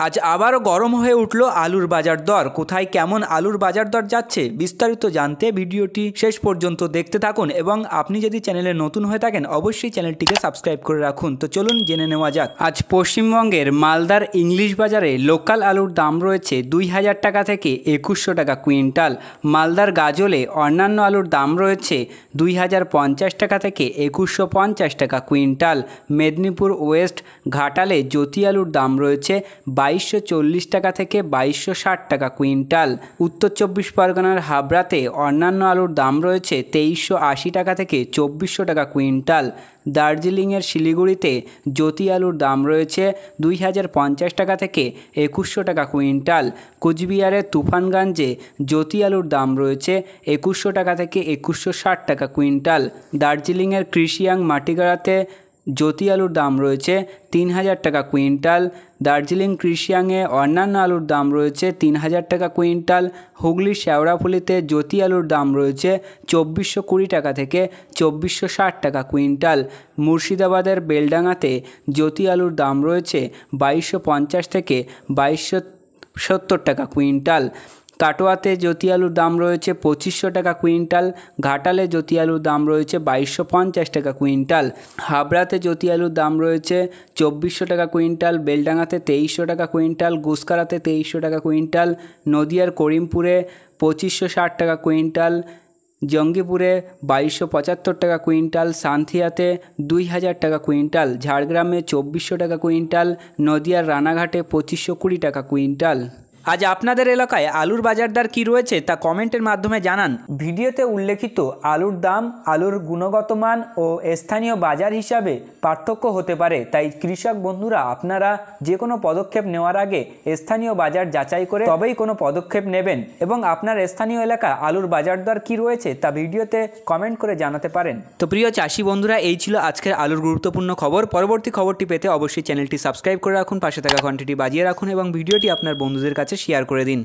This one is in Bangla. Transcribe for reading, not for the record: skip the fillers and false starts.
আজ আবারও গরম হয়ে উঠল আলুর বাজার দর। কোথায় কেমন আলুর বাজার দর যাচ্ছে বিস্তারিত জানতে ভিডিওটি শেষ পর্যন্ত দেখতে থাকুন এবং আপনি যদি চ্যানেলে নতুন হয়ে থাকেন অবশ্যই চ্যানেলটিকে সাবস্ক্রাইব করে রাখুন। তো চলুন জেনে নেওয়া যাক। আজ পশ্চিমবঙ্গের মালদার ইংলিশ বাজারে লোকাল আলুর দাম রয়েছে 2000 টাকা থেকে 2100 টাকা কুইন্টাল। মালদার গাজলে অন্যান্য আলুর দাম রয়েছে 2050 টাকা থেকে 2150 টাকা কুইন্টাল। মেদিনীপুর ওয়েস্ট ঘাটালে জ্যোতি আলুর দাম রয়েছে 2240 টাকা থেকে 2260 টাকা কুইন্টাল। উত্তর চব্বিশ পরগনার হাবড়াতে অন্যান্য আলুর দাম রয়েছে 2380 টাকা থেকে 2400 টাকা কুইন্টাল। দার্জিলিংয়ের শিলিগুড়িতে জ্যোতি আলুর দাম রয়েছে 2050 টাকা থেকে 2100 টাকা কুইন্টাল। কুচবিহারের তুফানগঞ্জে জ্যোতি আলুর দাম রয়েছে 2100 টাকা থেকে 2160 টাকা কুইন্টাল। দার্জিলিংয়ের কৃষিয়াং মাটিগাড়াতে জ্যোতি আলুর দাম রয়েছে 3000 টাকা কুইন্টাল। দার্জিলিং কৃষিয়াংয়ে অন্যান্য আলুর দাম রয়েছে 3000 টাকা কুইন্টাল। হুগলির শেওড়াফুলিতে জ্যোতি আলুর দাম রয়েছে 2420 টাকা থেকে 2460 টাকা কুইন্টাল। মুর্শিদাবাদের বেলডাঙাতে জ্যোতি আলুর দাম রয়েছে 2250 থেকে 2270 টাকা কুইন্টাল। কাটোয়াতে জ্যোতি আলুর দাম রয়েছে 2500 টাকা কুইন্টাল। ঘাটালে জ্যোতি আলুর দাম রয়েছে 2250 টাকা কুইন্টাল। হাবড়াতে জ্যোতি আলুর দাম রয়েছে 2400 টাকা কুইন্টাল। বেলডাঙাতে 2300 টাকা কুইন্টাল। গুসকারাতে 2300 টাকা কুইন্টাল। নদিয়ার করিমপুরে 2560 টাকা কুইন্টাল। জঙ্গিপুরে 2275 টাকা কুইন্টাল। সান্থিয়াতে 2000 টাকা কুইন্টাল। ঝাড়গ্রামে 2400 টাকা কুইন্টাল। নদিয়ার রানাঘাটে 2520 টাকা কুইন্টাল। আজ আপনাদের এলাকায় আলুর বাজার দর কী রয়েছে তা কমেন্টের মাধ্যমে জানান। ভিডিওতে উল্লেখিত আলুর দাম আলুর গুণগত মান ও স্থানীয় বাজার হিসাবে পার্থক্য হতে পারে, তাই কৃষক বন্ধুরা আপনারা যে কোনো পদক্ষেপ নেওয়ার আগে স্থানীয় বাজার যাচাই করে তবেই কোনো পদক্ষেপ নেবেন এবং আপনার স্থানীয় এলাকা আলুর বাজার দর কী রয়েছে তা ভিডিওতে কমেন্ট করে জানাতে পারেন। তো প্রিয় চাষি বন্ধুরা, এই ছিল আজকের আলুর গুরুত্বপূর্ণ খবর। পরবর্তী খবরটি পেতে অবশ্যই চ্যানেলটি সাবস্ক্রাইব করে রাখুন, পাশে থাকা ঘন্টিটি বাজিয়ে রাখুন এবং ভিডিওটি আপনার বন্ধুদের কাছে শেয়ার করে দিন।